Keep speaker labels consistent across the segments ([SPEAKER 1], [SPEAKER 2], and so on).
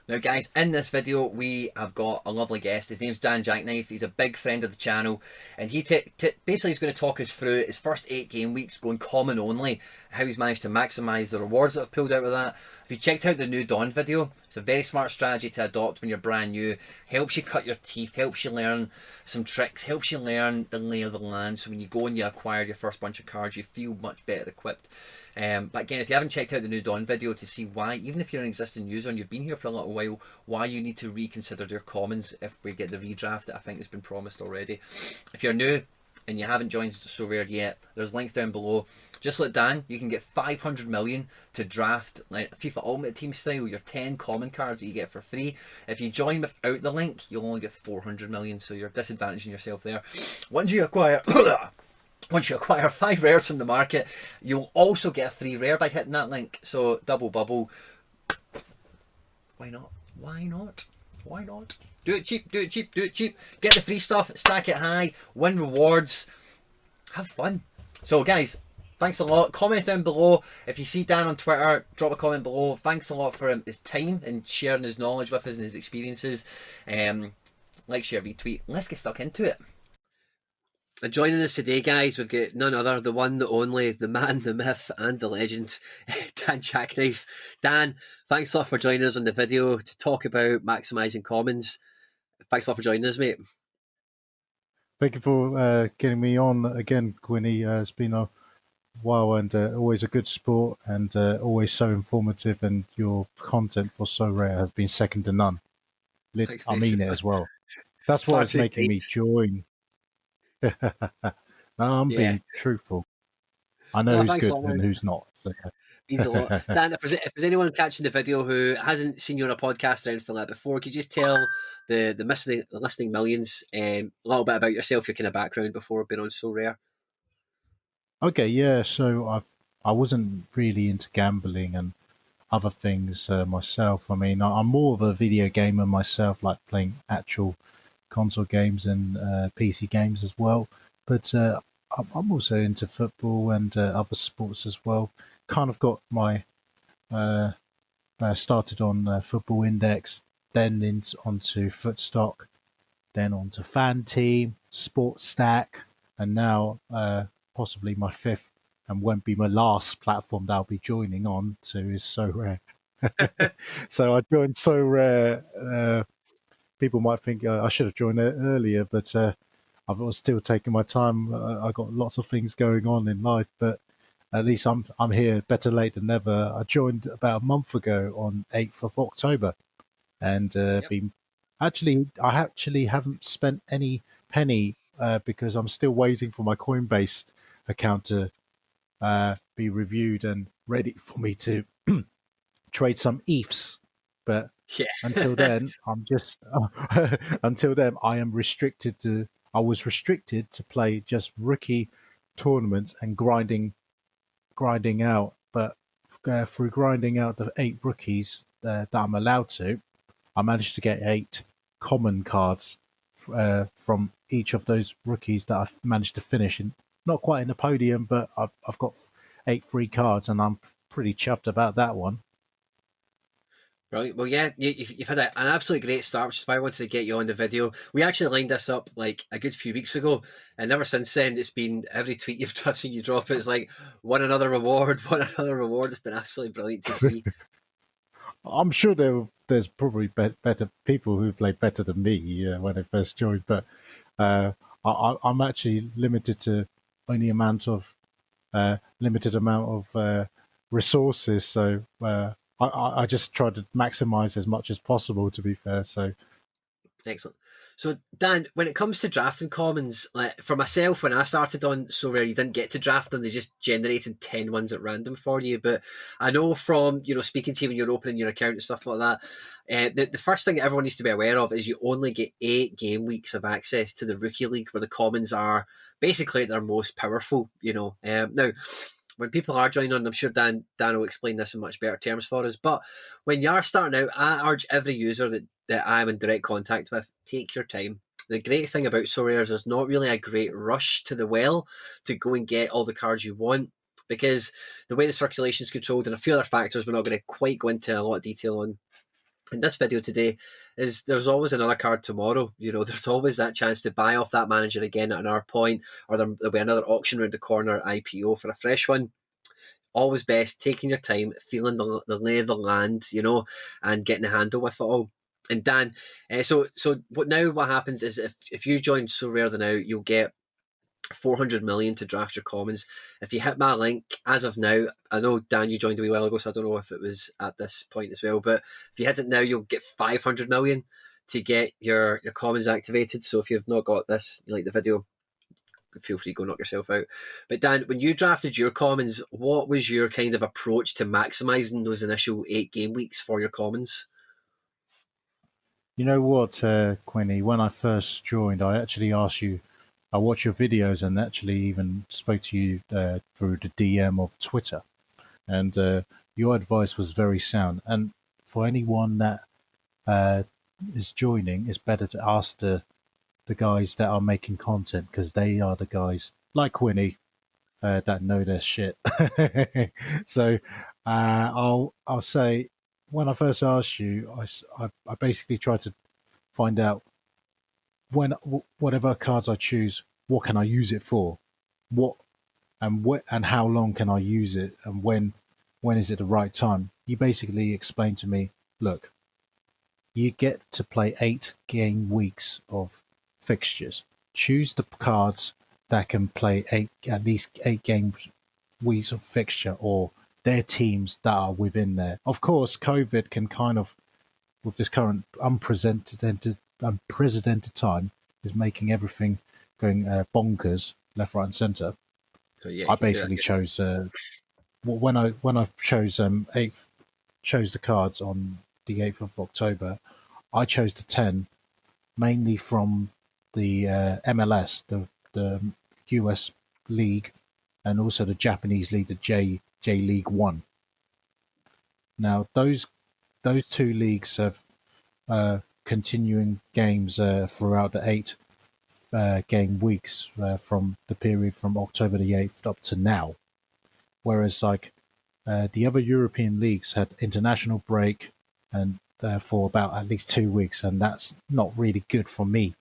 [SPEAKER 1] Now guys, in this video we have got a lovely guest. His name's Dan Jackknife. He's a big friend of the channel, and he basically is going to talk us through his first 8 game weeks going common only, how he's managed to maximise the rewards that have pulled out of that. If you checked out the new Dawn video, it's a very smart strategy to adopt when you're brand new. Helps you cut your teeth, helps you learn some tricks, helps you learn the lay of the land, so when you go and you acquire your first bunch of cards you feel much better equipped. But again, if you haven't checked out the new Dawn video to see why, even if you're an existing user and you've been here for a little while, why you need to reconsider your commons if we get the redraft that I think has been promised already. If you're new and you haven't joined SoRare yet, there's links down below. Just like Dan, you can get 500 million to draft like FIFA Ultimate Team style, your 10 common cards that you get for free. If you join without the link, you'll only get 400 million, so you're disadvantaging yourself there. Once you acquire 5 rares from the market, you'll also get a free rare by hitting that link. So double bubble. Why not? Why not? Why not? Do it cheap, do it cheap, do it cheap. Get the free stuff, stack it high, win rewards, have fun. So guys, thanks a lot. Comment down below. If you see Dan on Twitter, drop a comment below. Thanks a lot for his time and sharing his knowledge with us and his experiences. Like, share, retweet. Let's get stuck into it. And joining us today, guys, we've got none other, the one, the only, the man, the myth, and the legend, Dan Jackknife. Dan, thanks a lot for joining us on the video to talk about maximising commons. Thanks a lot for joining us, mate.
[SPEAKER 2] Thank you for getting me on again, Quinny. It's been a while and always a good sport and always so informative, and your content for SoRare has been second to none.
[SPEAKER 1] Thanks,
[SPEAKER 2] I mean it as well. That's why it's making me join. No, I'm being truthful. I know who's good and who's not. So.
[SPEAKER 1] Means a lot. Dan, if there's anyone catching the video who hasn't seen you on a podcast or anything like that before, could you just tell the listening millions a little bit about yourself, your kind of background before being on SoRare?
[SPEAKER 2] Okay, yeah. So I wasn't really into gambling and other things myself. I mean, I'm more of a video gamer myself, like playing actual console games and PC games as well. But I'm also into football and other sports as well. Kind of got my started on Football Index, then onto Footstock, then onto Fan Team, Sports Stack, and now possibly my fifth and won't be my last platform that I'll be joining on to is SoRare. So I joined SoRare. People might think I should have joined it earlier, but I was still taking my time. I got lots of things going on in life, but at least I'm here. Better late than never. I joined about a month ago on 8th of October, and I actually haven't spent any penny because I'm still waiting for my Coinbase account to be reviewed and ready for me to trade some ETHs. But until then, I'm just until then I was restricted to play just rookie tournaments and grinding out. But through grinding out the 8 rookies that I'm allowed to, I managed to get 8 common cards from each of those rookies that I've managed to finish. And not quite in the podium, but I've got 8 free cards, and I'm pretty chuffed about that one.
[SPEAKER 1] Right. Well, yeah, you've had an absolutely great start, which is why I wanted to get you on the video. We actually lined this up like a good few weeks ago, and ever since then, it's been every tweet I've seen you drop. It's like won another reward, won another reward. It's been absolutely brilliant to see.
[SPEAKER 2] I'm sure there's probably better people who play better than me when I first joined, but I'm actually limited to only limited amount of resources, so. I just try to maximize as much as possible, to be fair. So,
[SPEAKER 1] excellent. So, Dan, when it comes to drafting commons, like for myself, when I started on SoRare, you didn't get to draft them; they just generated 10 ones at random for you. But I know from speaking to you when you're opening your account and stuff like that, the first thing that everyone needs to be aware of is you only get 8 game weeks of access to the Rookie League, where the commons are basically their most powerful. Now. When people are joining on, I'm sure Dan will explain this in much better terms for us. But when you are starting out, I urge every user that I'm in direct contact with, take your time. The great thing about SoRare is there's not really a great rush to the well to go and get all the cards you want, because the way the circulation is controlled and a few other factors we're not going to quite go into a lot of detail on
[SPEAKER 3] in this video today is there's always another card tomorrow. There's always that chance to buy off that manager again at another point, or there'll be another auction around the corner, IPO for a fresh one. Always best taking your time, feeling the lay of the land, and getting a handle with it all. And Dan, so what happens is if you join SoRare now, you'll get 400 million to draft your commons. If you hit my link, as of now, I know Dan, you joined a wee while ago, so I don't know if it was at this point as well, but if you hit it now, you'll get 500 million to get your commons activated. So if you've not got this, you like the video, feel free to go knock yourself out. But Dan, when you drafted your commons, what was your kind of approach to maximising those initial 8 game weeks for your commons?
[SPEAKER 2] You know what, Quinny? When I first joined, I actually asked you. I watched your videos and actually even spoke to you through the DM of Twitter, and your advice was very sound. And for anyone that is joining, it's better to ask the guys that are making content, because they are the guys like Quinny that know their shit. So I'll say, when I first asked you, I basically tried to find out, when whatever cards I choose, what can I use it for, and how long can I use it, and when is it the right time. You basically explained to me, look, you get to play 8 game weeks of fixtures. Choose the cards that can play at least 8 game weeks of fixture, or their teams that are within there. Of course, COVID can kind of, with this current unprecedented time, is making everything going bonkers left, right, and centre.
[SPEAKER 3] So, yeah,
[SPEAKER 2] I basically chose when I chose chose the cards on the 8th of October. I chose the 10 mainly from the MLS, the US League, and also the Japanese League, the J League 1. Now those 2 leagues have continuing games throughout the 8 game weeks from the period from October the 8th up to now. Whereas like the other European leagues had international break and for about at least 2 weeks, and that's not really good for me.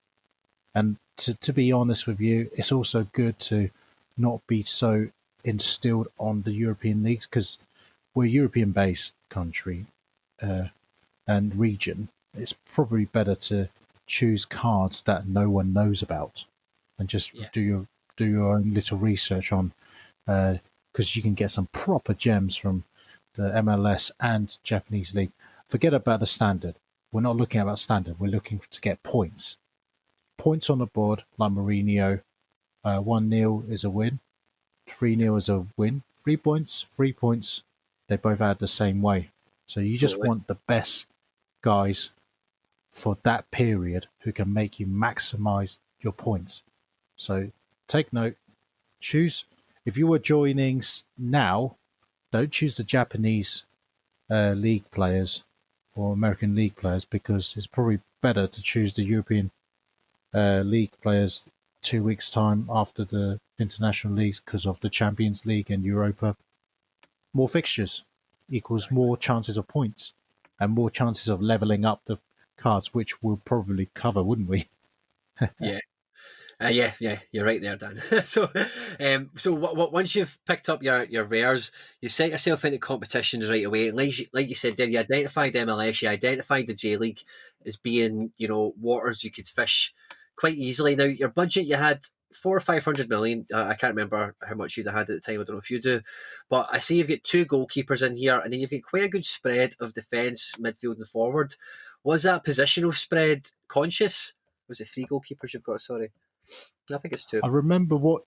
[SPEAKER 2] And to be honest with you, it's also good to not be so instilled on the European leagues, because we're a European-based country and region. It's probably better to choose cards that no one knows about, and just do your own little research on, because you can get some proper gems from the MLS and Japanese League. Forget about the standard. We're not looking at that standard. We're looking to get points. Points on the board, like Mourinho. 1-0 is a win. 3-0 is a win. 3 points, 3 points. They both add the same way. So you just want the best guys for that period who can make you maximize your points. So take note. Choose, if you were joining now, don't choose the Japanese league players or American league players, because it's probably better to choose the European league players 2 weeks time after the international leagues, because of the Champions League and Europa. More fixtures equals more chances of points and more chances of leveling up the cards, which we'll probably cover, wouldn't we?
[SPEAKER 3] Yeah. Yeah, you're right there, Dan. So once you've picked up your rares, you set yourself into competitions right away. Like you said there, you identified MLS, you identified the J League as being, waters you could fish quite easily. Now, your budget, you had 400 or 500 million. I can't remember how much you'd had at the time. I don't know if you do, but I see you've got 2 goalkeepers in here, and then you've got quite a good spread of defence, midfield, and forward. Was that positional spread conscious? Was it 3 goalkeepers you've got? Sorry. I think it's 2.
[SPEAKER 2] I remember what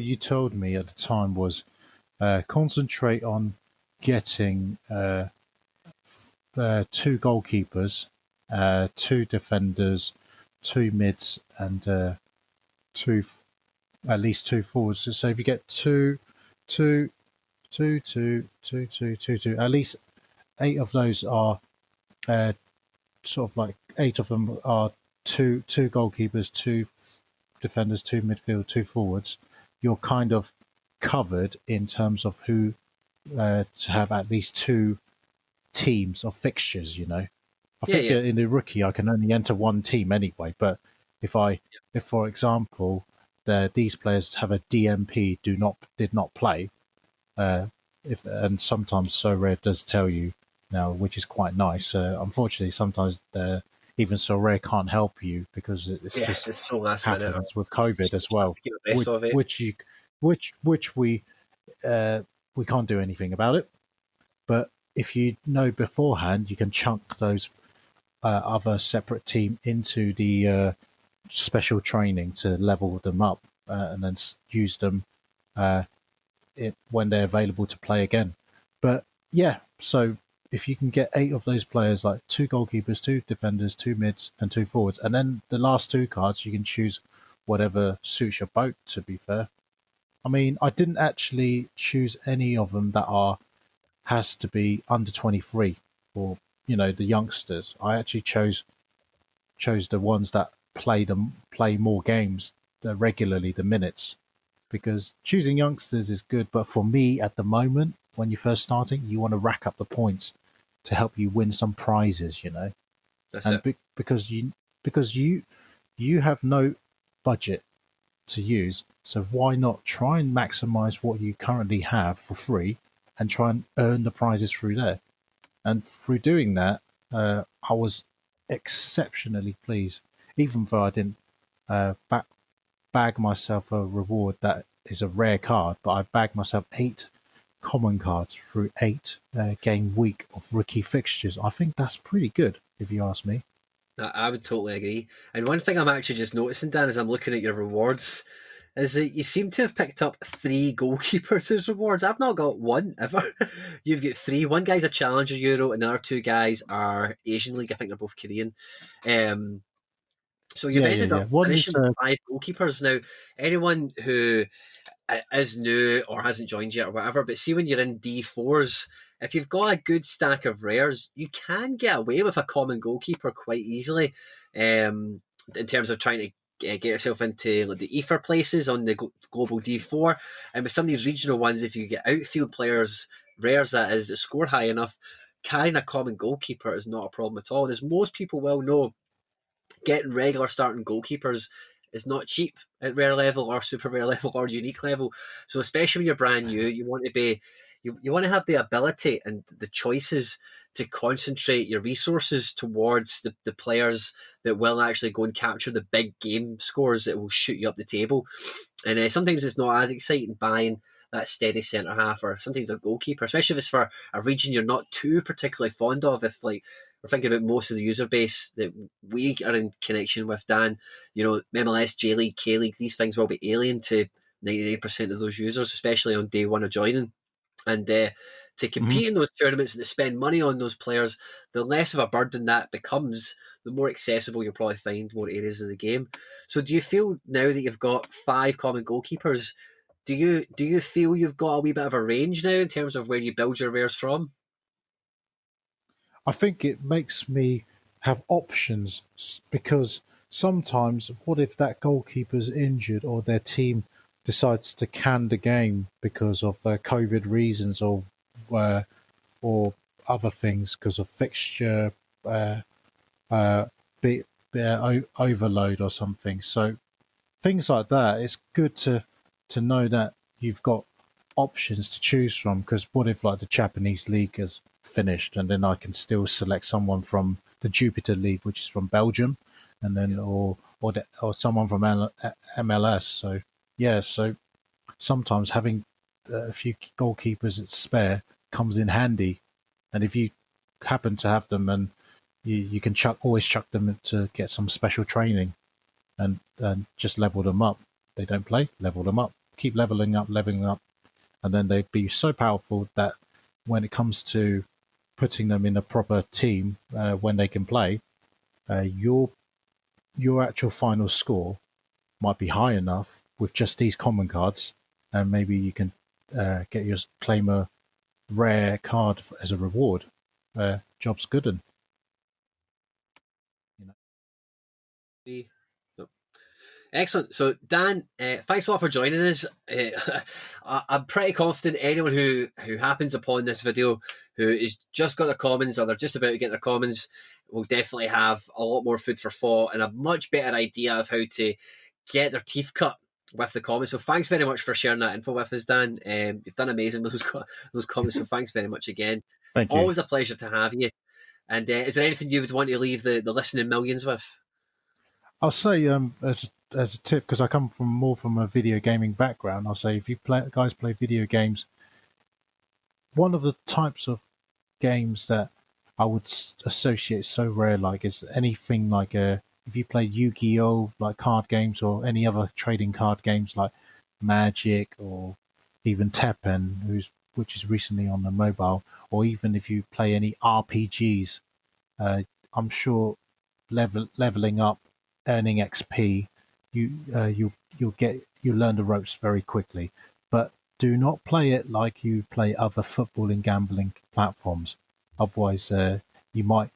[SPEAKER 2] you told me at the time was concentrate on getting 2 goalkeepers, 2 defenders, 2 mids, and at least 2 forwards. So if you get 2, at least 8 of those are sort of like 8 of them are two goalkeepers, 2 defenders, 2 midfield, 2 forwards. You're kind of covered in terms of who to have at least 2 teams of fixtures. I
[SPEAKER 3] Yeah,
[SPEAKER 2] think
[SPEAKER 3] yeah,
[SPEAKER 2] in the rookie I can only enter one team anyway. But if for example, these players have a DMP, did not play, uh, if and sometimes SoRare does tell you now, which is quite nice. Unfortunately, sometimes even SoRare can't help you because
[SPEAKER 3] yeah.
[SPEAKER 2] this
[SPEAKER 3] It's so last minute. Or
[SPEAKER 2] happens with COVID as
[SPEAKER 3] just
[SPEAKER 2] well,
[SPEAKER 3] to get the best
[SPEAKER 2] which
[SPEAKER 3] of it.
[SPEAKER 2] which you which we can't do anything about it. But if you know beforehand, you can chunk those other separate team into the special training to level them up and then use them uh, when they're available to play again. But yeah, so if you can get 8 of those players, like 2 goalkeepers, 2 defenders, 2 mids, and 2 forwards, and then the last 2 cards, you can choose whatever suits your boat, to be fair. I mean, I didn't actually choose any of them that has to be under 23 or the youngsters. I actually chose the ones that play more games regularly, the minutes, because choosing youngsters is good. But for me, at the moment, when you're first starting, you want to rack up the points to help you win some prizes,
[SPEAKER 3] That's
[SPEAKER 2] and
[SPEAKER 3] it.
[SPEAKER 2] because you have no budget to use, so why not try and maximize what you currently have for free and try and earn the prizes through there? And through doing that, I was exceptionally pleased, even though I didn't uh, ba- bag myself a reward that is a rare card, but I bagged myself 8 common cards through 8 game week of rookie fixtures. I think that's pretty good, if you ask me.
[SPEAKER 3] I would totally agree. And one thing I'm actually just noticing, Dan, as I'm looking at your rewards, is that you seem to have picked up 3 goalkeepers as rewards. I've not got one ever. You've got 3. One guy's a Challenger Euro, and the other 2 guys are Asian League. I think they're both Korean. Um, so you've
[SPEAKER 2] Yeah, yeah,
[SPEAKER 3] ended up
[SPEAKER 2] yeah. One's
[SPEAKER 3] finishing with 5 goalkeepers. Now, anyone who is new or hasn't joined yet or whatever, but see when you're in D4s, if you've got a good stack of rares, you can get away with a common goalkeeper quite easily in terms of trying to get yourself into like, the ether places on the global D4. And with some of these regional ones, if you get outfield players, rares that is, that score high enough, carrying a common goalkeeper is not a problem at all. And as most people well know, getting regular starting goalkeepers is not cheap at rare level or super rare level or unique level. So especially when you're brand new, you want to be you want to have the ability and the choices to concentrate your resources towards the players that will actually go and capture the big game scores that will shoot you up the table. And sometimes it's not as exciting buying that steady centre half or sometimes a goalkeeper, especially if it's for a region you're not too particularly fond of. If like we're thinking about most of the user base that we are in connection with, Dan, MLS, J League, K League, these things will be alien to 99% of those users, especially on day one of joining. And to
[SPEAKER 2] Mhm.
[SPEAKER 3] compete in those tournaments and to spend money on those players, the less of a burden that becomes, the more accessible you'll probably find more areas of the game. So do you feel now that you've got 5 common goalkeepers, do you feel you've got a wee bit of a range now in terms of where you build your rares from?
[SPEAKER 2] I think it makes me have options because sometimes, what if that goalkeeper's injured or their team decides to can the game because of COVID reasons uh, or other things because of fixture uh, uh, be, overload or something. So things like that, it's good to know that you've got options to choose from. Because what if like the Japanese league has finished, and then I can still select someone from the Jupiter League, which is from Belgium, and then or someone from MLS. So yeah, so sometimes having a few goalkeepers at spare comes in handy, and if you happen to have them, and you can always chuck them to get some special training and just level them up. They don't play, level them up, keep leveling up, and then they'd be so powerful that when it comes to putting them in a proper team when they can play, your actual final score might be high enough with just these common cards, and maybe you can claim a rare card as a reward. Job's good, and you know.
[SPEAKER 3] Excellent. So, Dan, thanks a lot for joining us. I'm pretty confident anyone who happens upon this video who has just got their commons or they're just about to get their commons will definitely have a lot more food for thought and a much better idea of how to get their teeth cut with the comments. So thanks very much for sharing that info with us, Dan. You've done amazing with those comments, so thanks very much again.
[SPEAKER 2] Thank you.
[SPEAKER 3] Always a pleasure to have you. And is there anything you would want to leave the listening millions with?
[SPEAKER 2] I'll say as a tip, because I come from a video gaming background, I'll say if you guys play video games, one of the types of games that I would associate SoRare like is anything like if you play Yu-Gi-Oh, like card games, or any other trading card games like Magic or even Tekken, which is recently on the mobile, or even if you play any RPGs, I'm sure leveling up, earning XP, you'll learn the ropes very quickly. But do not play it like you play other football and gambling platforms. Otherwise, you might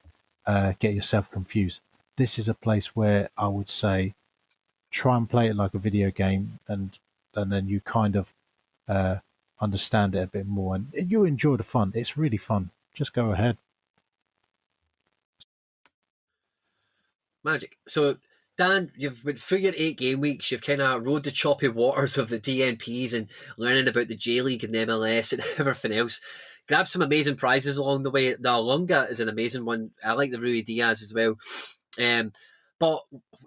[SPEAKER 2] get yourself confused. This is a place where I would say try and play it like a video game, and then you kind of understand it a bit more, and you enjoy the fun. It's really fun. Just go ahead.
[SPEAKER 3] Magic. So, Dan, you've went through your 8 game weeks. You've kind of rode the choppy waters of the DNPs and learning about the J League and the MLS and everything else. Grabbed some amazing prizes along the way. The Alunga is an amazing one. I like the Rui Diaz as well. But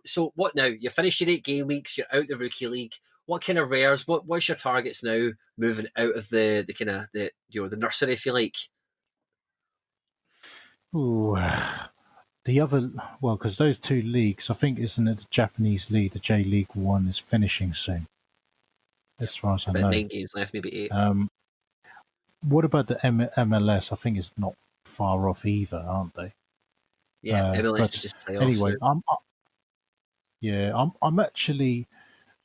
[SPEAKER 3] so what now? You finished your 8 game weeks. You're out the rookie league. What kind of rares? What's your targets now? Moving out of the kind of the nursery, if you like.
[SPEAKER 2] Ooh, the other, well, because those two leagues, I think, isn't it the Japanese league, the J League 1 is finishing soon, as far as I
[SPEAKER 3] About
[SPEAKER 2] know.
[SPEAKER 3] 9 games left, maybe 8.
[SPEAKER 2] What about the MLS? I think it's not far off either, aren't they?
[SPEAKER 3] Yeah, MLS is just playoffs.
[SPEAKER 2] Anyway,
[SPEAKER 3] so.
[SPEAKER 2] I'm actually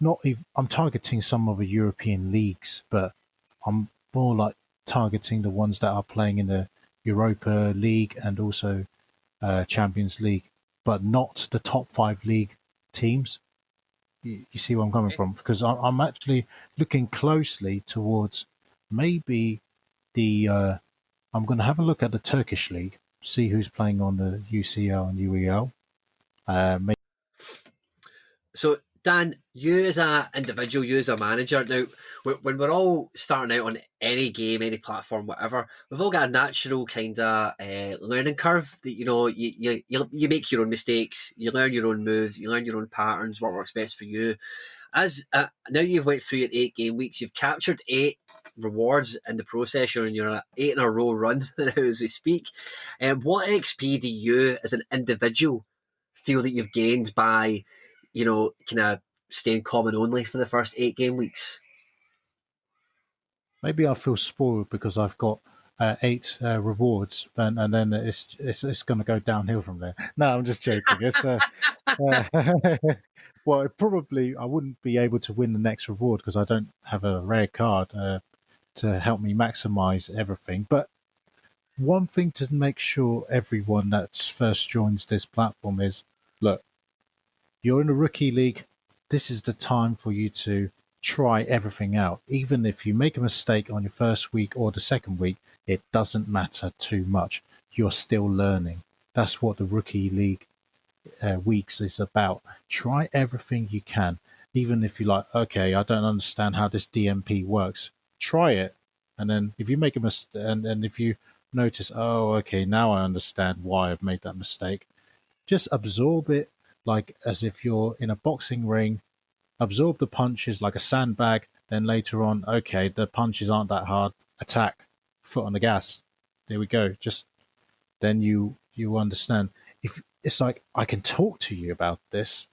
[SPEAKER 2] not even. I'm targeting some other European leagues, but I'm more like targeting the ones that are playing in the Europa League and also Champions League, but not the top 5 league teams. You see where I'm coming from? Because I'm actually looking closely towards maybe the. I'm going to have a look at the Turkish league, see who's playing on the UCL and UEL.
[SPEAKER 3] So, Dan, you as an individual, you as a manager, now, when we're all starting out on any game, any platform, whatever, we've all got a natural kind of learning curve that, you make your own mistakes, you learn your own moves, you learn your own patterns, what works best for you. As now you've went through your 8 game weeks, you've captured 8 rewards in the process. You're in your 8 in a row run now as we speak. What XP do you, as an individual, feel that you've gained by, kind of staying common only for the first 8 game weeks?
[SPEAKER 2] Maybe I feel spoiled because I've got 8 rewards, and then it's going to go downhill from there. No, I'm just joking. It's well, probably I wouldn't be able to win the next reward because I don't have a rare card to help me maximize everything. But one thing to make sure everyone that first joins this platform is, look, you're in a rookie league. This is the time for you to try everything out. Even if you make a mistake on your first week or the second week, it doesn't matter too much. You're still learning. That's what the rookie league weeks is about. Try everything you can. Even if you're like, okay, I don't understand how this DMP works. Try it. And then if you make a mistake, and if you notice, oh, okay, now I understand why I've made that mistake, just absorb it like as if you're in a boxing ring. Absorb the punches like a sandbag. Then later on, okay, the punches aren't that hard. Attack, foot on the gas. There we go. Just then you understand. If it's like I can talk to you about this,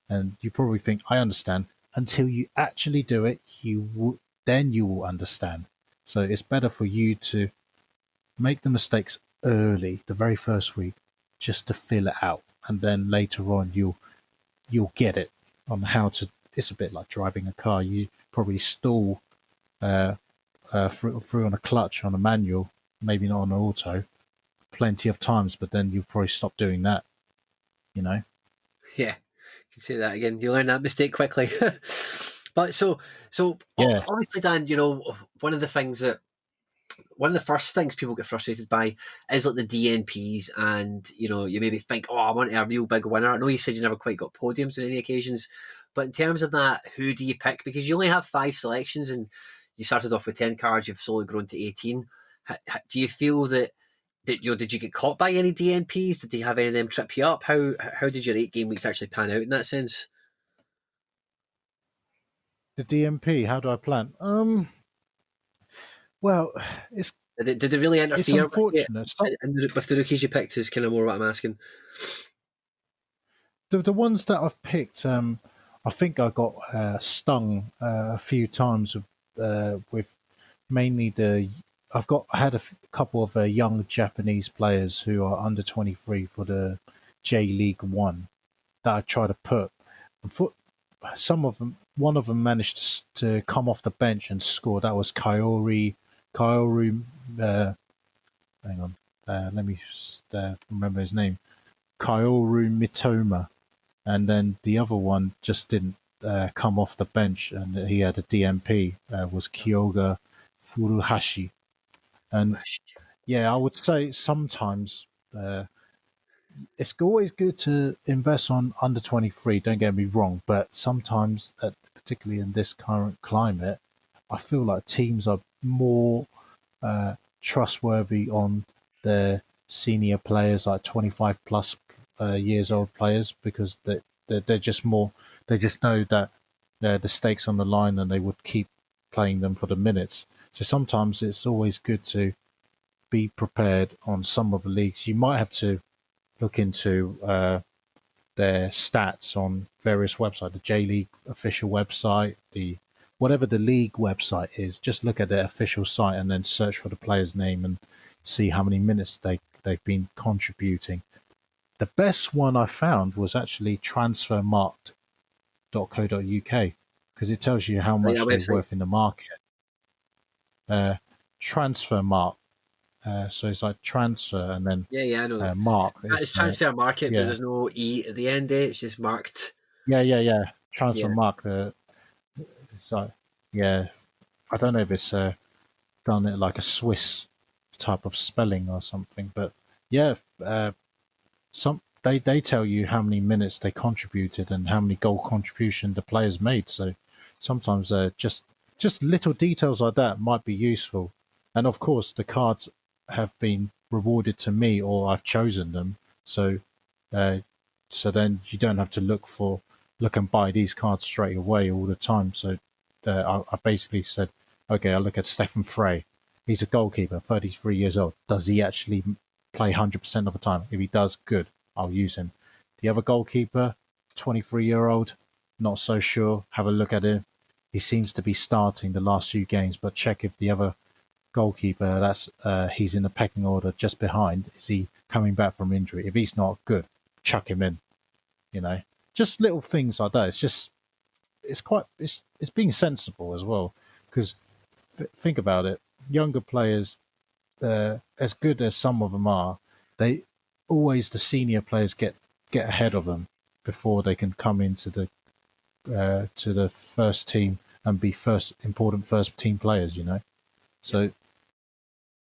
[SPEAKER 2] and you probably think I understand until you actually do it. Then you will understand. So it's better for you to make the mistakes early, the very first week, just to fill it out, and then later on you'll get it on how to. It's a bit like driving a car. You probably stall through on a clutch on a manual, maybe not on an auto, plenty of times, but then you'll probably stop doing that.
[SPEAKER 3] Yeah, you can say that again. You learn that mistake quickly. But so
[SPEAKER 2] Yeah.
[SPEAKER 3] obviously, Dan, one of the things that one of the first things people get frustrated by is like the DNPs, and you maybe think, oh, I want a real big winner. I know you said you never quite got podiums on any occasions, but in terms of that, who do you pick? Because you only have 5 selections, and you started off with 10 cards. You've slowly grown to 18. Do you feel that did you get caught by any DNPs? Did you have any of them trip you up? How did your 8 game weeks actually pan out in that sense?
[SPEAKER 2] The DMP, how do I plan? Well, it's
[SPEAKER 3] Did it really
[SPEAKER 2] it's
[SPEAKER 3] interfere with you?
[SPEAKER 2] unfortunate.
[SPEAKER 3] And with the rookies you picked is kind of more what I'm asking.
[SPEAKER 2] The ones that I've picked, I think I got stung a few times with mainly I had a couple of young Japanese players who are under 23 for the J League One that I try to put. And for some of them, one of them managed to come off the bench and score. That was Kaori. Hang on, let me remember his name. Kaoru Mitoma. And then the other one just didn't come off the bench, and he had a DMP. Was Kyoga Furuhashi. And yeah, I would say sometimes it's always good to invest on under 23. Don't get me wrong, but sometimes, particularly in this current climate, I feel like teams are more trustworthy on their senior players, like 25 plus years old players, because they're just more. They just know that the stakes on the line, and they would keep playing them for the minutes. So sometimes it's always good to be prepared on some of the leagues. You might have to look into their stats on various websites, the J League official website, whatever the league website is. Just look at their official site and then search for the player's name and see how many minutes they've been contributing. The best one I found was actually transfermarkt.co.uk, because it tells you how much they're worth in the market. Transfermarkt. So it's like transfer and then
[SPEAKER 3] I know.
[SPEAKER 2] mark.
[SPEAKER 3] It's transfer market,
[SPEAKER 2] yeah.
[SPEAKER 3] but there's no E at the end. It's just marked.
[SPEAKER 2] Yeah. Transfer mark. It's like, yeah. I don't know if it's done it like a Swiss type of spelling or something, but yeah. They tell you how many minutes they contributed and how many goal contribution the players made. So sometimes just little details like that might be useful. And of course, the cards have been rewarded to me, or I've chosen them. So then you don't have to look and buy these cards straight away all the time. So I basically said, okay, I look at Stefan Frey. He's a goalkeeper, 33 years old. Does he actually play 100% of the time? If he does, good. I'll use him. The other goalkeeper, 23-year-old, not so sure. Have a look at him. He seems to be starting the last few games, but check if the other goalkeeper, he's in the pecking order just behind. Is he coming back from injury? If he's not, good. Chuck him in. Just little things like that. It's being sensible as well, because think about it. Younger players, as good as some of them are, the senior players get ahead of them before they can come into the first team and be important first team players. So